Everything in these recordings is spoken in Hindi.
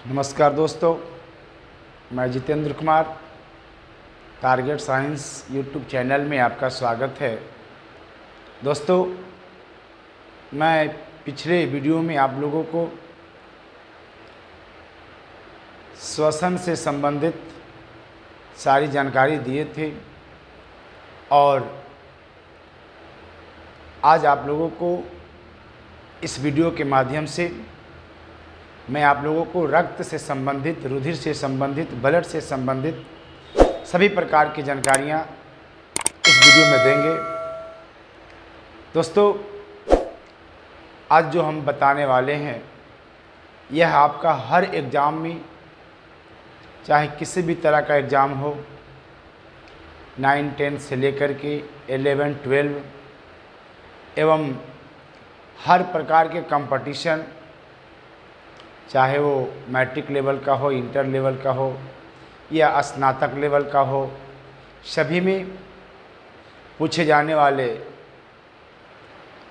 नमस्कार दोस्तों, मैं Jitendra Kumar. Target science YouTube channel में आपका स्वागत है। दोस्तों, मैं पिछले वीडियो में आप लोगों को श्वसन से संबंधित सारी जानकारी दिए थे और आज आप लोगों को इस वीडियो के माध्यम से मैं आप लोगों को रक्त से संबंधित, रुधिर से संबंधित, ब्लड से संबंधित सभी प्रकार की जानकारियाँ इस वीडियो में देंगे। दोस्तों, आज जो हम बताने वाले हैं यह आपका हर एग्ज़ाम में, चाहे किसी भी तरह का एग्ज़ाम हो, 9, 10 से लेकर के 11, 12 एवं हर प्रकार के कंपटीशन, चाहे वो मैट्रिक लेवल का हो, इंटर लेवल का हो या स्नातक लेवल का हो, सभी में पूछे जाने वाले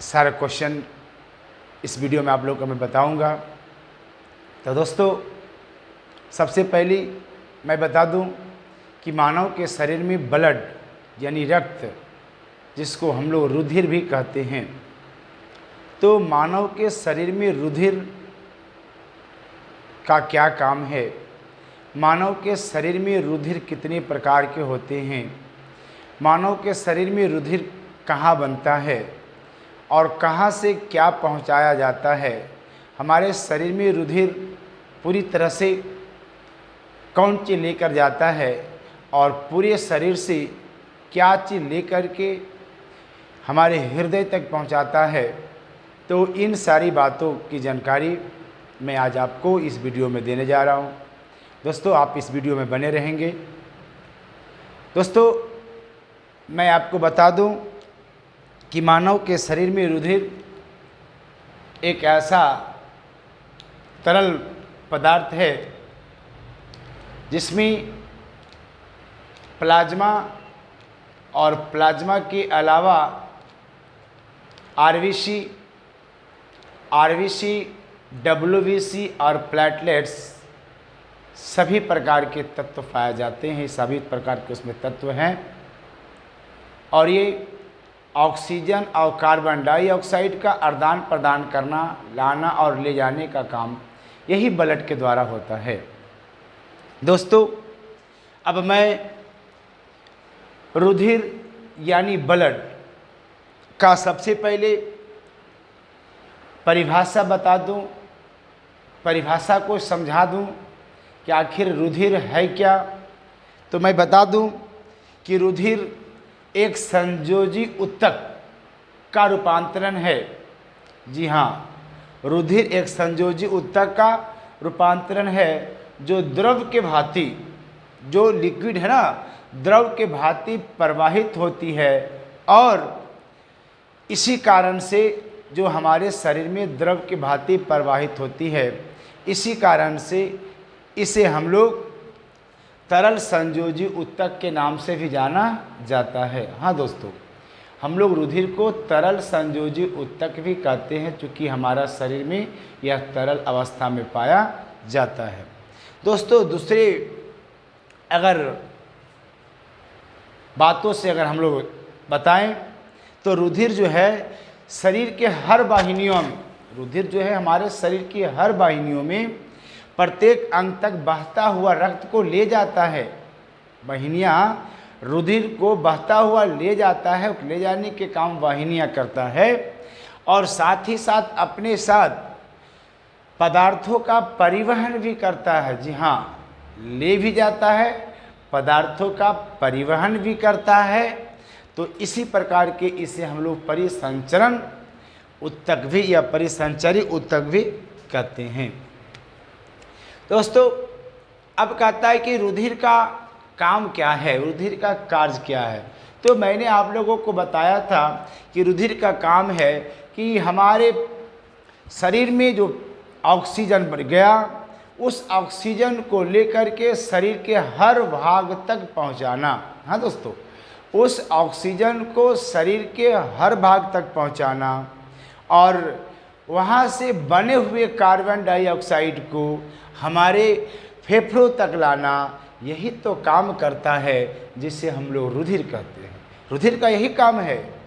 सारे क्वेश्चन इस वीडियो में आप लोगों को मैं बताऊंगा। तो दोस्तों, सबसे पहले मैं बता दूं कि मानव के शरीर में ब्लड यानी रक्त, जिसको हम लोग रुधिर भी कहते हैं, तो मानव के शरीर में रुधिर का क्या काम है, मानव के शरीर में रुधिर कितने प्रकार के होते हैं, मानव के शरीर में रुधिर कहाँ बनता है और कहाँ से क्या पहुँचाया जाता है, हमारे शरीर में रुधिर पूरी तरह से कौन चीज़ लेकर जाता है और पूरे शरीर से क्या चीज़ लेकर के हमारे हृदय तक पहुँचाता है। तो इन सारी बातों की जानकारी मैं आज आपको इस वीडियो में देने जा रहा हूं। दोस्तों, आप इस वीडियो में बने रहेंगे। दोस्तों, मैं आपको बता दूं कि मानव के शरीर में रुधिर एक ऐसा तरल पदार्थ है जिसमें प्लाज्मा और प्लाज्मा के अलावा आरबीसी, डब्ल्यूबीसी और प्लेटलेट्स सभी प्रकार के तत्व पाए जाते हैं। सभी प्रकार के उसमें तत्व हैं और ये ऑक्सीजन और कार्बन डाइऑक्साइड का आदान प्रदान करना, लाना और ले जाने का काम यही ब्लड के द्वारा होता है। दोस्तों, अब मैं रुधिर यानी ब्लड का सबसे पहले परिभाषा बता दूं, परिभाषा को समझा दूं कि आखिर रुधिर है क्या। तो मैं बता दूं कि रुधिर एक संयोजी ऊतक का रूपांतरण है। जी हाँ, रुधिर एक संयोजी ऊतक का रूपांतरण है जो द्रव के भांति, जो लिक्विड है ना, द्रव के भांति प्रवाहित होती है और इसी कारण से जो हमारे शरीर में द्रव के भांति प्रवाहित होती है, इसी कारण से इसे हम लोग तरल संयोजी ऊतक के नाम से भी जाना जाता है। हाँ दोस्तों, हम लोग रुधिर को तरल संयोजी ऊतक भी कहते हैं क्योंकि हमारा शरीर में यह तरल अवस्था में पाया जाता है। दोस्तों, दूसरे अगर बातों से अगर हम लोग बताएं तो रुधिर जो है शरीर के हर वाहिनियों में, रुधिर जो है हमारे शरीर की हर वाहिनियों में प्रत्येक अंग तक बहता हुआ रक्त को ले जाता है। वाहिनियाँ रुधिर को बहता हुआ ले जाता है, ले जाने के काम वाहिनियाँ करता है और साथ ही साथ अपने साथ पदार्थों का परिवहन भी करता है। जी हाँ, ले भी जाता है, पदार्थों का परिवहन भी करता है। तो इसी प्रकार के इसे हम लोग परिसंचरण ऊतक भी या परिसंचरी ऊतक भी कहते हैं। दोस्तों, अब कहता है कि रुधिर का काम क्या है, रुधिर का कार्य क्या है। तो मैंने आप लोगों को बताया था कि रुधिर का काम है कि हमारे शरीर में जो ऑक्सीजन बढ़ गया, उस ऑक्सीजन को लेकर के शरीर के हर भाग तक पहुंचाना। हाँ दोस्तों, उस ऑक्सीजन को शरीर के हर भाग तक पहुंचाना और वहाँ से बने हुए कार्बन डाइऑक्साइड को हमारे फेफड़ों तक लाना, यही तो काम करता है जिसे हम लोग रुधिर कहते हैं। रुधिर का यही काम है,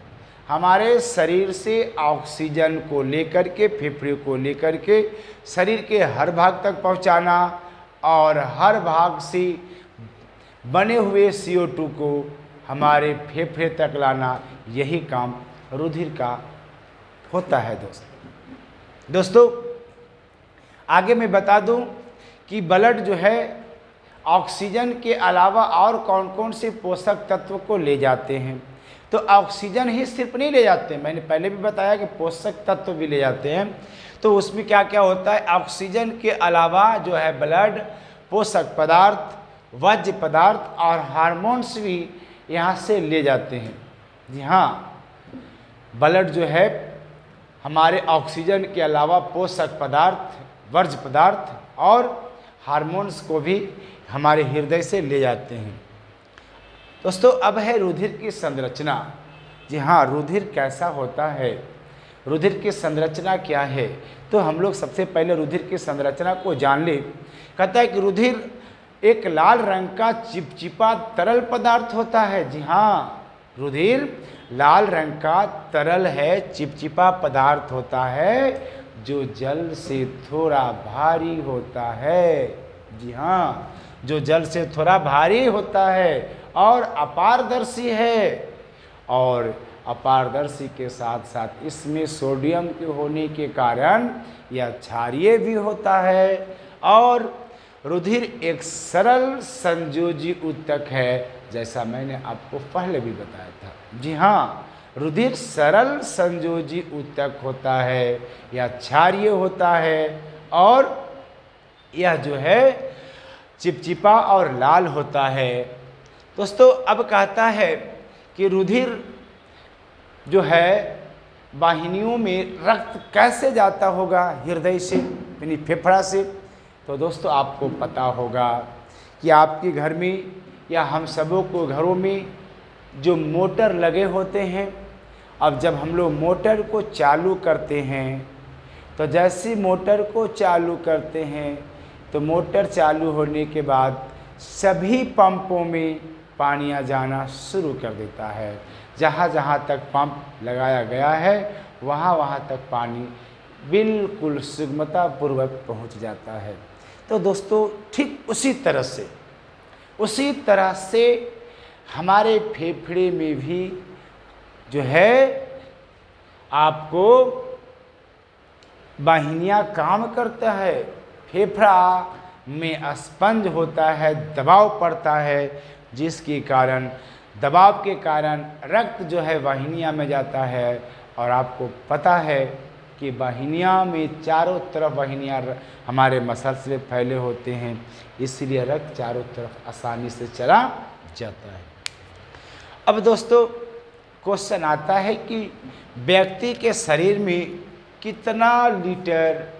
हमारे शरीर से ऑक्सीजन को लेकर के, फेफड़े को लेकर के शरीर के हर भाग तक पहुंचाना और हर भाग से बने हुए CO2 को हमारे फेफड़े तक लाना, यही काम रुधिर का होता है। दोस्तों आगे मैं बता दूं कि ब्लड जो है ऑक्सीजन के अलावा और कौन कौन से पोषक तत्व को ले जाते हैं। तो ऑक्सीजन ही सिर्फ नहीं ले जाते, मैंने पहले भी बताया कि पोषक तत्व भी ले जाते हैं। तो उसमें क्या क्या होता है, ऑक्सीजन के अलावा जो है ब्लड पोषक पदार्थ, वर्ज्य पदार्थ और हार्मोन्स भी यहाँ से ले जाते हैं। जी हाँ, ब्लड जो है हमारे ऑक्सीजन के अलावा पोषक पदार्थ, वर्ज्य पदार्थ और हार्मोन्स को भी हमारे हृदय से ले जाते हैं। दोस्तों अब है रुधिर की संरचना। जी हाँ, रुधिर कैसा होता है, रुधिर की संरचना क्या है, तो हम लोग सबसे पहले रुधिर की संरचना को जान ले। कहता है कि रुधिर एक लाल रंग का चिपचिपा तरल पदार्थ होता है। जी हाँ, रुधिर लाल रंग का तरल है, चिपचिपा पदार्थ होता है जो जल से थोड़ा भारी होता है। जी हाँ, जो जल से थोड़ा भारी होता है और अपारदर्शी है, और अपारदर्शी के साथ साथ इसमें सोडियम के होने के कारण यह क्षारीय भी होता है। और रुधिर एक सरल संयोजी ऊतक है, जैसा मैंने आपको पहले भी बताया था। जी हाँ, रुधिर सरल संयोजी ऊतक होता है, यह क्षारीय होता है और यह जो है चिपचिपा और लाल होता है। दोस्तों अब कहता है कि रुधिर जो है वाहिनियों में रक्त कैसे जाता होगा, हृदय से यानी फेफड़ा से। तो दोस्तों आपको पता होगा कि आपके घर में या हम सबों को घरों में जो मोटर लगे होते हैं, अब जब हम लोग मोटर को चालू करते हैं तो जैसे मोटर को चालू करते हैं तो मोटर चालू होने के बाद सभी पंपों में पानी आ जाना शुरू कर देता है। जहाँ जहाँ तक पंप लगाया गया है वहाँ वहाँ तक पानी बिल्कुल सुगमतापूर्वक पहुँच जाता है। तो दोस्तों ठीक उसी तरह से हमारे फेफड़े में भी जो है आपको वाहिनियाँ काम करता है। फेफड़ा में स्पंज होता है, दबाव पड़ता है, जिसके कारण दबाव के कारण रक्त जो है वाहिनियाँ में जाता है। और आपको पता है कि वाहिनियाँ में चारों तरफ वाहिनियाँ हमारे मसल्स में फैले होते हैं, इसलिए रक्त चारों तरफ आसानी से चला जाता है। अब दोस्तों क्वेश्चन आता है कि व्यक्ति के शरीर में कितना लीटर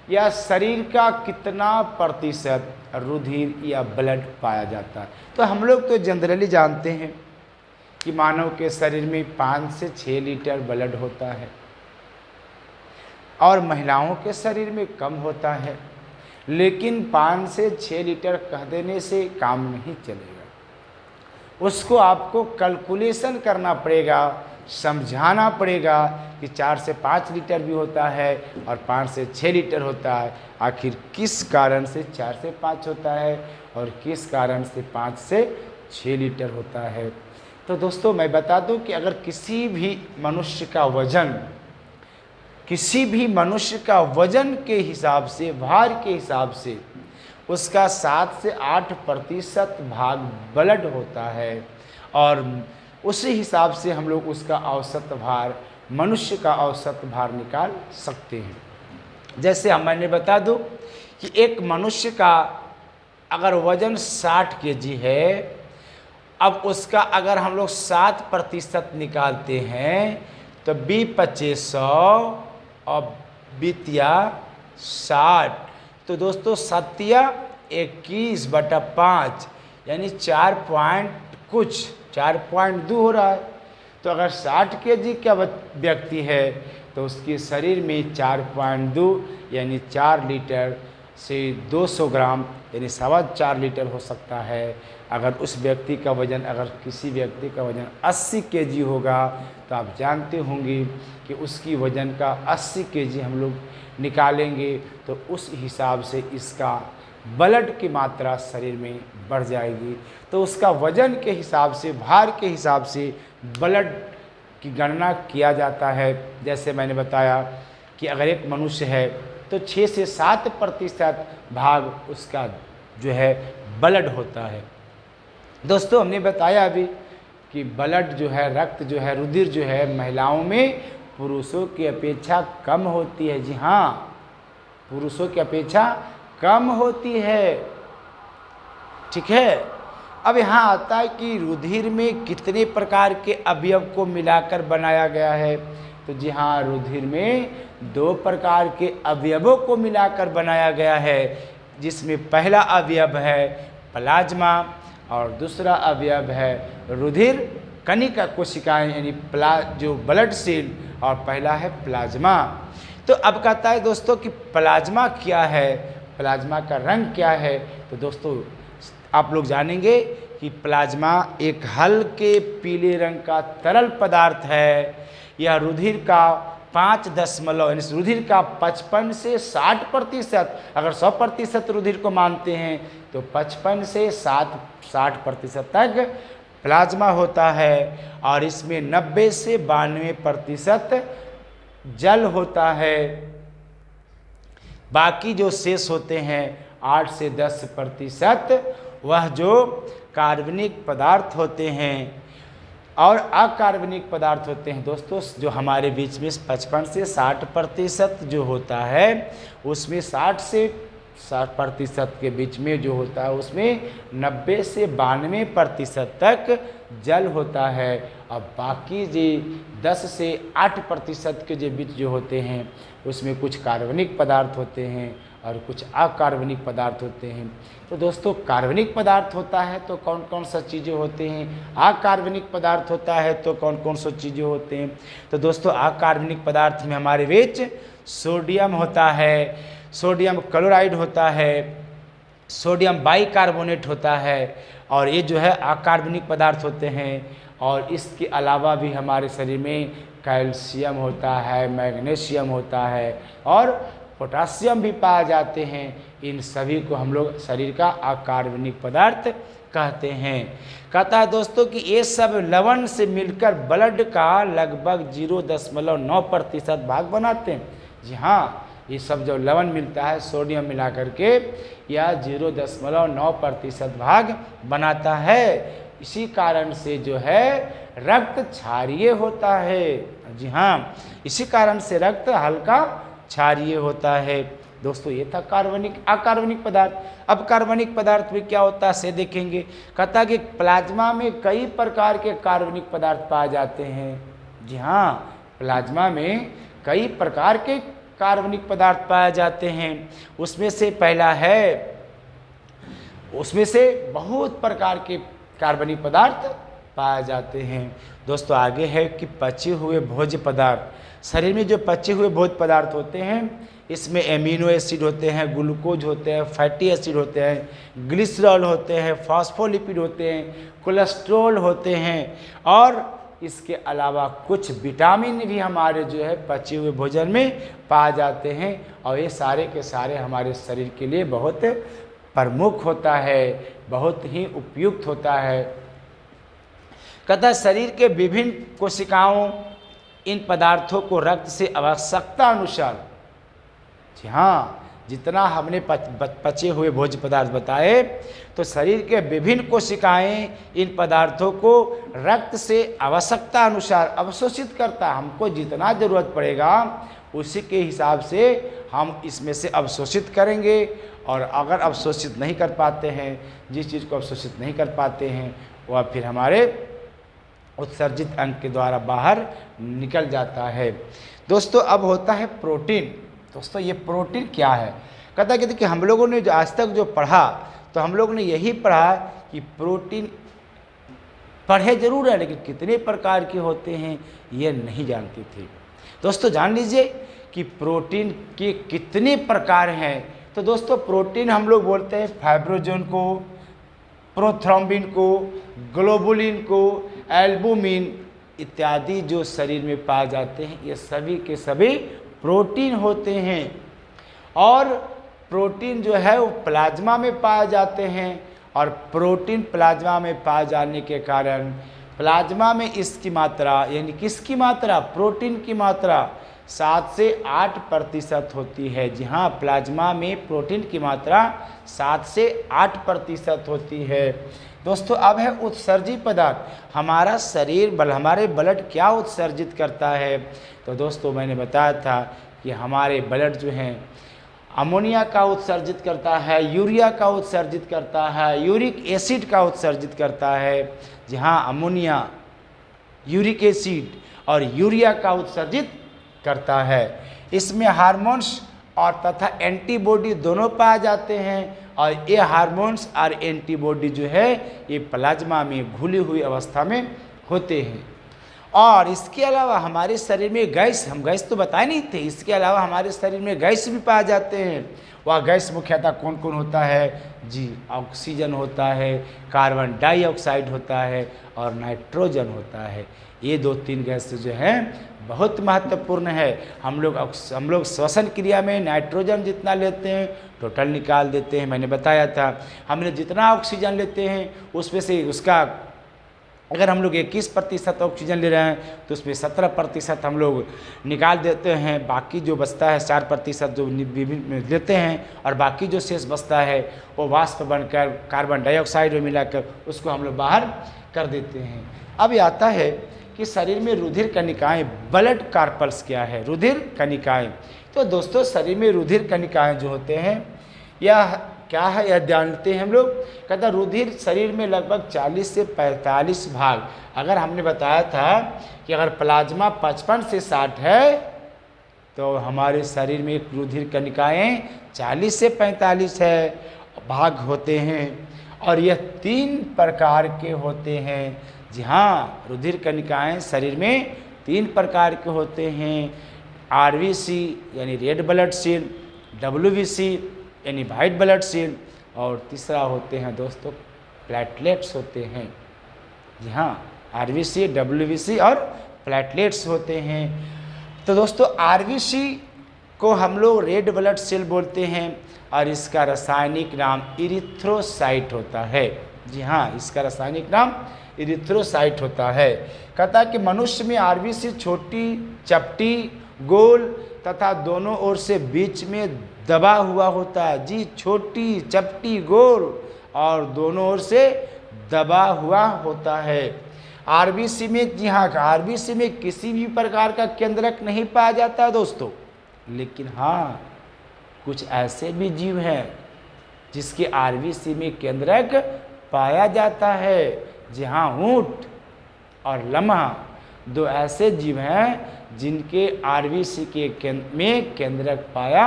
या शरीर का कितना प्रतिशत रुधिर या ब्लड पाया जाता है। तो हम लोग तो जनरली जानते हैं कि मानव के शरीर में 5 से 6 लीटर ब्लड होता है और महिलाओं के शरीर में कम होता है, लेकिन 5 से 6 लीटर कह देने से काम नहीं चलेगा। उसको आपको कैलकुलेशन करना पड़ेगा, समझाना पड़ेगा कि 4 से 5 लीटर भी होता है और 5 से 6 लीटर होता है। आखिर किस कारण से 4 से 5 होता है और किस कारण से 5 से 6 लीटर होता है। तो दोस्तों मैं बता दूं कि अगर किसी भी मनुष्य का वजन के हिसाब से, भार के हिसाब से उसका 7 से 8% भाग ब्लड होता है और उसी हिसाब से हम लोग उसका औसत भार, मनुष्य का औसत भार निकाल सकते हैं। जैसे मैंने बता दूं कि एक मनुष्य का अगर वजन 60 kg है, अब उसका अगर हम लोग 7% निकालते हैं तो 2500 और 60। तो दोस्तों 21/5 यानी 4.2 हो रहा है। तो अगर 60 kg का व्यक्ति है तो उसके शरीर में 4.2 यानी 4 लीटर से 200 ग्राम यानी 4.25 लीटर हो सकता है। अगर उस व्यक्ति का वज़न, अगर किसी व्यक्ति का वज़न 80 केजी होगा तो आप जानते होंगे कि उसकी वज़न का 80 केजी हम लोग निकालेंगे तो उस हिसाब से इसका ब्लड की मात्रा शरीर में बढ़ जाएगी। तो उसका वज़न के हिसाब से, भार के हिसाब से ब्लड की गणना किया जाता है। जैसे मैंने बताया कि अगर एक मनुष्य है तो 6 से 7% भाग उसका जो है ब्लड होता है। दोस्तों हमने बताया अभी कि ब्लड जो है, रक्त जो है, रुधिर जो है महिलाओं में पुरुषों की अपेक्षा कम होती है। जी हाँ, पुरुषों की अपेक्षा कम होती है। ठीक है। अब यहाँ आता है कि रुधिर में कितने प्रकार के अवयव को मिलाकर बनाया गया है। तो जी हाँ, रुधिर में 2 प्रकार के अवयवों को मिलाकर बनाया गया है, जिसमें पहला अवयव है प्लाज्मा और दूसरा अवयव है रुधिर कणिका कोशिकाएं यानी जो ब्लड सेल, और पहला है प्लाज्मा। तो अब कहता है दोस्तों कि प्लाज्मा क्या है, प्लाज्मा का रंग क्या है। तो दोस्तों आप लोग जानेंगे कि प्लाज्मा एक हल्के पीले रंग का तरल पदार्थ है। यह रुधिर का 5 यानी रुधिर का 55 से 60%, अगर 100% रुधिर को मानते हैं तो 55 से 60% तक प्लाज्मा होता है। और इसमें 90 से 92% जल होता है। बाकी जो शेष होते हैं 8 से 10% वह जो कार्बनिक पदार्थ होते हैं और अकार्बनिक पदार्थ होते हैं। दोस्तों जो हमारे बीच में 55 से 60% जो होता है उसमें 60 से 60% के बीच में जो होता है उसमें 90 से 92% तक जल होता है। अब बाकी जो 10 से 8% के जो बीच जो होते हैं उसमें कुछ कार्बनिक पदार्थ होते हैं और कुछ अकार्बनिक पदार्थ होते हैं। तो दोस्तों कार्बनिक पदार्थ होता है तो कौन कौन सा चीज़ें होते हैं, अकार्बनिक पदार्थ होता है तो कौन कौन सा चीज़ें होते हैं। तो दोस्तों अकार्बनिक पदार्थ में हमारे बीच सोडियम होता है, सोडियम क्लोराइड होता है, सोडियम बाइकार्बोनेट होता है, और ये जो है अकार्बनिक पदार्थ होते हैं। और इसके अलावा भी हमारे शरीर में कैल्शियम होता है, मैग्नीशियम होता है और पोटासियम भी पाए जाते हैं। इन सभी को हम लोग शरीर का अकार्बनिक पदार्थ कहते हैं। कहता है दोस्तों कि ये सब लवण से मिलकर ब्लड का लगभग 0.9% भाग बनाते हैं। जी हाँ, ये सब जो लवण मिलता है सोडियम मिला करके यह 0.9% भाग बनाता है। इसी कारण से जो है रक्त क्षारीय होता है। जी हाँ, इसी कारण से रक्त हल्का क्षारीय होता है। दोस्तों ये था अकार्बनिक पदार्थ। अब कार्बनिक पदार्थ में क्या होता है से देखेंगे। कहता है कि प्लाज्मा में कई प्रकार के कार्बनिक पदार्थ पाए जाते हैं। जी हाँ, प्लाज्मा में कई प्रकार के कार्बनिक पदार्थ पाए जाते हैं। उसमें से बहुत प्रकार के कार्बनिक पदार्थ पाए जाते हैं। दोस्तों आगे है कि पचे हुए भोज्य पदार्थ। शरीर में जो पचे हुए भोज्य पदार्थ होते हैं इसमें एमिनो एसिड होते हैं, ग्लूकोज होते हैं, फैटी एसिड होते हैं, ग्लिसरॉल होते हैं, फॉस्फोलिपिड होते हैं, कोलेस्ट्रॉल होते हैं और इसके अलावा कुछ विटामिन भी हमारे जो है पचे हुए भोजन में पाए जाते हैं। और ये सारे के सारे हमारे शरीर के लिए बहुत प्रमुख होता है, बहुत ही उपयुक्त होता है। कहता है शरीर के विभिन्न कोशिकाओं इन पदार्थों को रक्त से आवश्यकता अनुसार, जी हाँ, जितना हमने पचे हुए भोज्य पदार्थ बताए तो शरीर के विभिन्न कोशिकाएं इन पदार्थों को रक्त से आवश्यकता अनुसार अवशोषित करता है। हमको जितना ज़रूरत पड़ेगा उसी के हिसाब से हम इसमें से अवशोषित करेंगे। और अगर अवशोषित नहीं कर पाते हैं, जिस चीज़ को अवशोषित नहीं कर पाते हैं वह फिर हमारे उत्सर्जित अंग के द्वारा बाहर निकल जाता है। दोस्तों अब होता है प्रोटीन। दोस्तों ये प्रोटीन क्या है। कहता है कि देखिए हम लोगों ने जो आज तक जो पढ़ा तो हम लोग ने यही पढ़ा कि प्रोटीन पढ़े जरूर है लेकिन कितने प्रकार के होते हैं ये नहीं जानते थे। दोस्तों जान लीजिए कि प्रोटीन के कितने प्रकार हैं। तो दोस्तों प्रोटीन हम लोग बोलते हैं फाइब्रोजन को, प्रोथ्रोम्बिन को, ग्लोबुलिन को, एल्बुमिन इत्यादि जो शरीर में पाए जाते हैं, ये सभी के सभी प्रोटीन होते हैं। और प्रोटीन जो है वो प्लाज्मा में पाए जाते हैं, और प्रोटीन प्लाज्मा में पाए जाने के कारण प्लाज्मा में इसकी मात्रा, यानी किसकी मात्रा, प्रोटीन की मात्रा 7 से 8% होती है। जी हाँ, प्लाज्मा में प्रोटीन की मात्रा 7 से 8% होती है। दोस्तों अब है उत्सर्जित पदार्थ। हमारा शरीर हमारे ब्लड क्या उत्सर्जित करता है। तो दोस्तों मैंने बताया था कि हमारे ब्लड जो हैं अमोनिया का उत्सर्जित करता है, यूरिया का उत्सर्जित करता है, यूरिक एसिड का उत्सर्जित करता है। जी हाँ, अमोनिया, यूरिक एसिड और यूरिया का उत्सर्जित करता है। इसमें हार्मोन्स और तथा एंटीबॉडी दोनों पाए जाते हैं, और ये हार्मोन्स और एंटीबॉडी जो है ये प्लाज्मा में घुली हुई अवस्था में होते हैं। और इसके अलावा हमारे शरीर में गैस, हम गैस तो बताए नहीं थे, इसके अलावा हमारे शरीर में गैस भी पाए जाते हैं। वह गैस मुख्यतः कौन कौन होता है जी, ऑक्सीजन होता है, कार्बन डाइऑक्साइड होता है और नाइट्रोजन होता है। ये 2-3 गैस जो हैं बहुत महत्वपूर्ण है। हम लोग श्वसन क्रिया में नाइट्रोजन जितना लेते हैं टोटल निकाल देते हैं। मैंने बताया था हमने जितना ऑक्सीजन लेते हैं उसमें से उसका अगर हम लोग 21% ऑक्सीजन ले रहे हैं तो उसमें 17% हम लोग निकाल देते हैं। बाकी जो बचता है 4% जो लेते हैं, और बाकी जो शेष बचता है वो वाष्प बनकर कार्बन डाइऑक्साइड में मिलाकर उसको हम लोग बाहर कर देते हैं। अब आता है कि शरीर में रुधिर कणिकाएं, ब्लड कार्पल्स क्या है, रुधिर कणिकाएं। तो दोस्तों शरीर में रुधिर कणिकाएं जो होते हैं यह क्या है, यह जानते हैं हम लोग। कहता रुधिर शरीर में लगभग 40 से 45 भाग। अगर हमने बताया था कि अगर प्लाज्मा 55 से 60 है तो हमारे शरीर में रुधिर कणिकाएं 40 से 45 है भाग होते हैं, और यह 3 प्रकार के होते हैं। जी हाँ, रुधिर कणिकाएं शरीर में 3 प्रकार के होते हैं। आरबीसी यानी रेड ब्लड सेल, डब्ल्यूबीसी यानी वाइट ब्लड सेल, और तीसरा होते हैं दोस्तों प्लेटलेट्स होते हैं। जी हाँ, आरबीसी, डब्ल्यूबीसी और प्लेटलेट्स होते हैं। तो दोस्तों आरबीसी को हम लोग रेड ब्लड सेल बोलते हैं, और इसका रासायनिक नाम इरिथ्रोसाइट होता है। जी हाँ, इसका रासायनिक नाम इरिथ्रोसाइट होता है। कहता है कि मनुष्य में आरबीसी छोटी, चपटी, गोल तथा दोनों ओर से बीच में दबा हुआ होता है। जी, छोटी, चपटी, गोल और दोनों ओर से दबा हुआ होता है। आरबीसी में, जी हाँ, आरबीसी में किसी भी प्रकार का केंद्रक नहीं पाया जाता दोस्तों, लेकिन हाँ कुछ ऐसे भी जीव हैं जिसके आरबीसी में केंद्रक पाया जाता है। जी हाँ, ऊंट और लम्हा 2 ऐसे जीव हैं जिनके आरबीसी के में केंद्रक पाया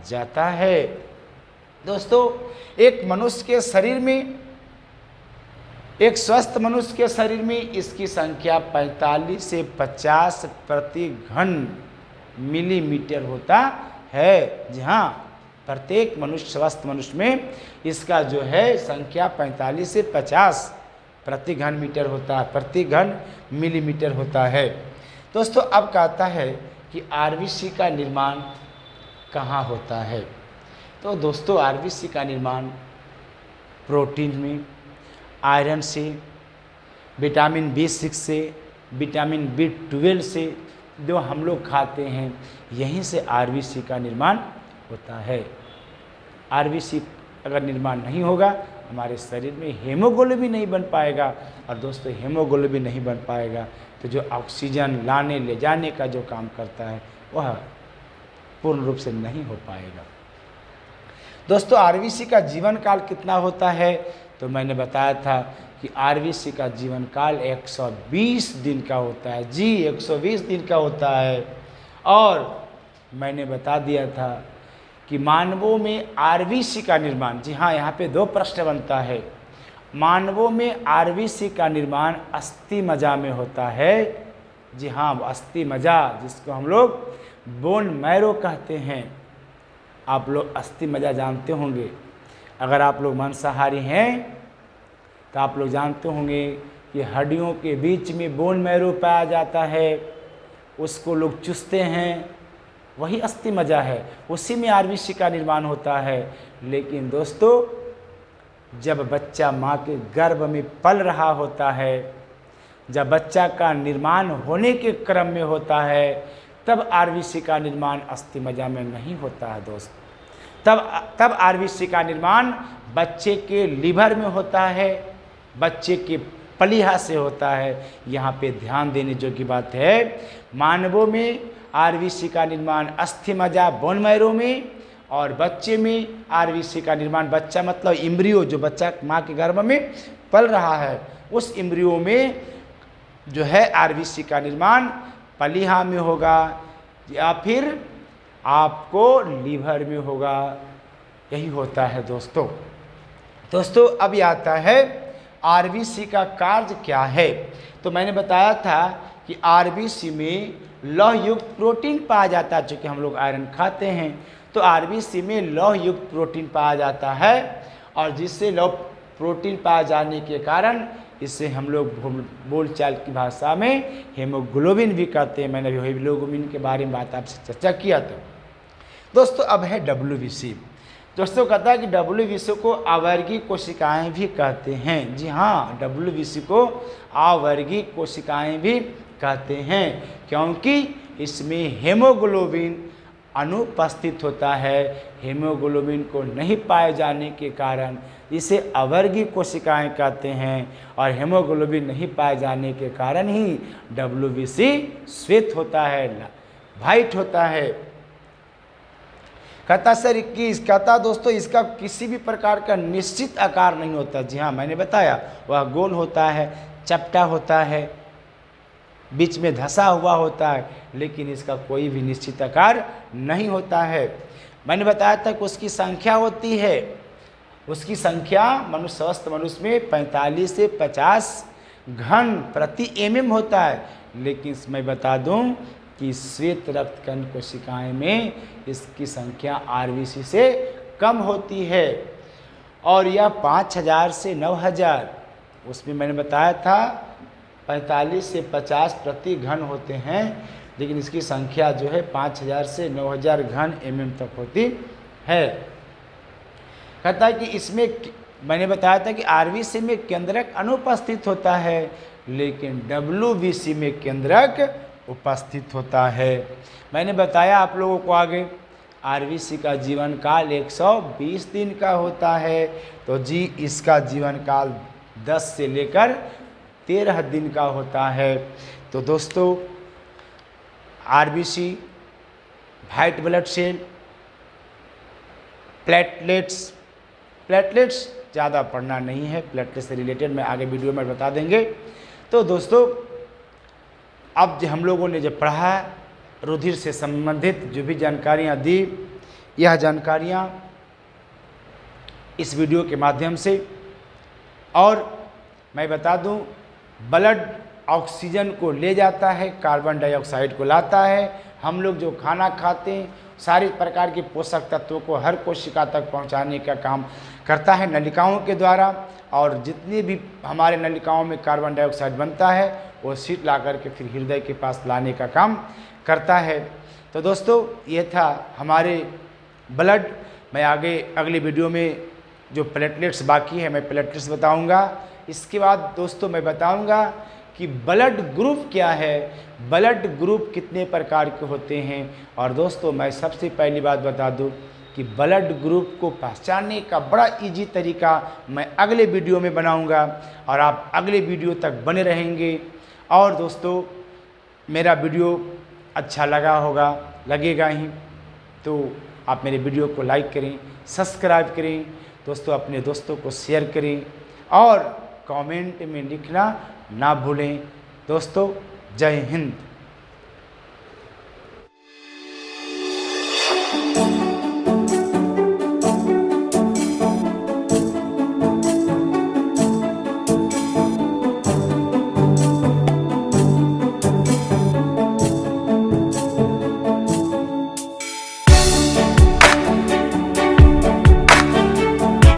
जाता है। दोस्तों एक मनुष्य के शरीर में, एक स्वस्थ मनुष्य के शरीर में इसकी संख्या 45 से 50 प्रति घन मिलीमीटर होता है। जी हाँ, प्रत्येक मनुष्य, स्वस्थ मनुष्य में इसका जो है संख्या 45 से 50 प्रति घन मीटर होता है, प्रति घन मिलीमीटर होता है। दोस्तों अब कहता है कि आरबीसी का निर्माण कहाँ होता है। तो दोस्तों आरबीसी का निर्माण प्रोटीन में, आयरन से, विटामिन B6 से, विटामिन B12 से जो हम लोग खाते हैं, यहीं से आरबीसी का निर्माण होता है। आरबीसी अगर निर्माण नहीं होगा हमारे शरीर में हेमोग्लोबिन नहीं बन पाएगा, और दोस्तों हेमोग्लोबिन नहीं बन पाएगा तो जो ऑक्सीजन लाने ले जाने का जो काम करता है वह पूर्ण रूप से नहीं हो पाएगा। दोस्तों आरबीसी का जीवन काल कितना होता है, तो मैंने बताया था कि आरबीसी का जीवन काल 120 दिन का होता है। जी, 120 दिन का होता है। और मैंने बता दिया था कि मानवों में आरबीसी का निर्माण, जी हाँ, यहाँ पे 2 प्रश्न बनता है। मानवों में आरबीसी का निर्माण अस्थि मज्जा में होता है जी हाँ, वो अस्थि मज्जा जिसको हम लोग बोन मैरो कहते हैं। आप लोग अस्थि मज्जा जानते होंगे। अगर आप लोग मांसाहारी हैं तो आप लोग जानते होंगे कि हड्डियों के बीच में बोन मैरो पाया जाता है, उसको लोग चूसते हैं, वही अस्थि मज्जा है, उसी में आरबीसी का निर्माण होता है। लेकिन दोस्तों, जब बच्चा माँ के गर्भ में पल रहा होता है, जब बच्चा का निर्माण होने के क्रम में होता है, तब आरबीसी का निर्माण अस्थि मज्जा में नहीं होता है दोस्त। तब आरबीसी का निर्माण बच्चे के लीवर में होता है, बच्चे के पलिहा से होता है। यहाँ पे ध्यान देने जोगी बात है, मानवों में आरबीसी का निर्माण अस्थि मज्जा बोन मैरो में, और बच्चे में आरबीसी का निर्माण, बच्चा मतलब इम्ब्रियो, जो बच्चा माँ के गर्भ में पल रहा है, उस इम्ब्रियो में जो है आरबीसी का निर्माण पलिहा में होगा या फिर आपको लीवर में होगा। यही होता है दोस्तों। अब ये आता है आरबीसी का कार्य क्या है। तो मैंने बताया था कि आरबीसी में लौह युक्त प्रोटीन पाया जाता है, चूँकि हम लोग आयरन खाते हैं, तो आरबीसी में लौह युक्त प्रोटीन पाया जाता है, और जिससे लौह प्रोटीन पाए जाने के कारण इसे हम लोग बोलचाल की भाषा में हेमोग्लोबिन भी कहते हैं। मैंने अभी हेमोग्लोबिन के बारे में बात आपसे चर्चा किया था दोस्तों। अब है डब्ल्यूबीसी। दोस्तों कहता है कि डब्ल्यूबीसी को अवर्गीय कोशिकाएं भी कहते हैं। जी हाँ, डब्ल्यूबीसी को अवर्गीय कोशिकाएं भी कहते हैं, क्योंकि इसमें हेमोग्लोबिन अनुपस्थित होता है। हेमोग्लोबिन को नहीं पाए जाने के कारण इसे अवर्गीय कोशिकाएं कहते हैं, और हेमोग्लोबिन नहीं पाए जाने के कारण ही डब्ल्यूबीसी श्वेत होता है, वाइट होता है। कहता सर कि कहता दोस्तों, इसका किसी भी प्रकार का निश्चित आकार नहीं होता। जी हाँ, मैंने बताया, वह गोल होता है, चपटा होता है, बीच में धंसा हुआ होता है, लेकिन इसका कोई भी निश्चित आकार नहीं होता है। मैंने बताया था कि उसकी संख्या होती है, उसकी संख्या मनुष्य, स्वस्थ मनुष्य में 45 से 50 घन प्रति एमएम होता है। लेकिन मैं बता दूं कि श्वेत रक्त कण कोशिकाएं में इसकी संख्या आरबीसी से कम होती है, और यह 5000 से 9000, उसमें मैंने बताया था 45 से 50 प्रति घन होते हैं, लेकिन इसकी संख्या जो है 5000 से 9000 घन एमएम तक होती है। कहता है कि इसमें मैंने बताया था कि आरबीसी में केंद्रक अनुपस्थित होता है, लेकिन डब्ल्यूबीसी में केंद्रक उपस्थित होता है। मैंने बताया आप लोगों को आगे, आरबीसी का जीवन काल 120 दिन का होता है, तो जी इसका जीवन काल 10 से लेकर 13 दिन का होता है। तो दोस्तों, RBC, white blood cell, platelets ज़्यादा पढ़ना नहीं है, प्लेटलेट्स से रिलेटेड मैं आगे वीडियो में बता देंगे। तो दोस्तों, अब जो हम लोगों ने जो पढ़ा, रुधिर से संबंधित जो भी जानकारियाँ दी, यह जानकारियाँ इस वीडियो के माध्यम से, और मैं बता दूं, ब्लड ऑक्सीजन को ले जाता है, कार्बन डाइऑक्साइड को लाता है। हम लोग जो खाना खाते हैं, सारे प्रकार के पोषक तत्वों को हर कोशिका तक पहुंचाने का काम करता है नलिकाओं के द्वारा, और जितनी भी हमारे नलिकाओं में कार्बन डाइऑक्साइड बनता है, वो सीट ला करके फिर हृदय के पास लाने का काम करता है। तो दोस्तों, ये था हमारे ब्लड। मैं आगे अगले वीडियो में जो प्लेटलेट्स बाकी है, मैं प्लेटलेट्स बताऊंगा। इसके बाद दोस्तों मैं बताऊंगा कि ब्लड ग्रुप क्या है, ब्लड ग्रुप कितने प्रकार के होते हैं। और दोस्तों, मैं सबसे पहली बात बता दूं कि ब्लड ग्रुप को पहचानने का बड़ा इजी तरीका मैं अगले वीडियो में बनाऊंगा, और आप अगले वीडियो तक बने रहेंगे। और दोस्तों, मेरा वीडियो अच्छा लगा होगा, लगेगा ही, तो आप मेरे वीडियो को लाइक करें, सब्सक्राइब करें दोस्तों, अपने दोस्तों को शेयर करें, और कमेंट में लिखना ना भूलें। दोस्तों, जय हिंद।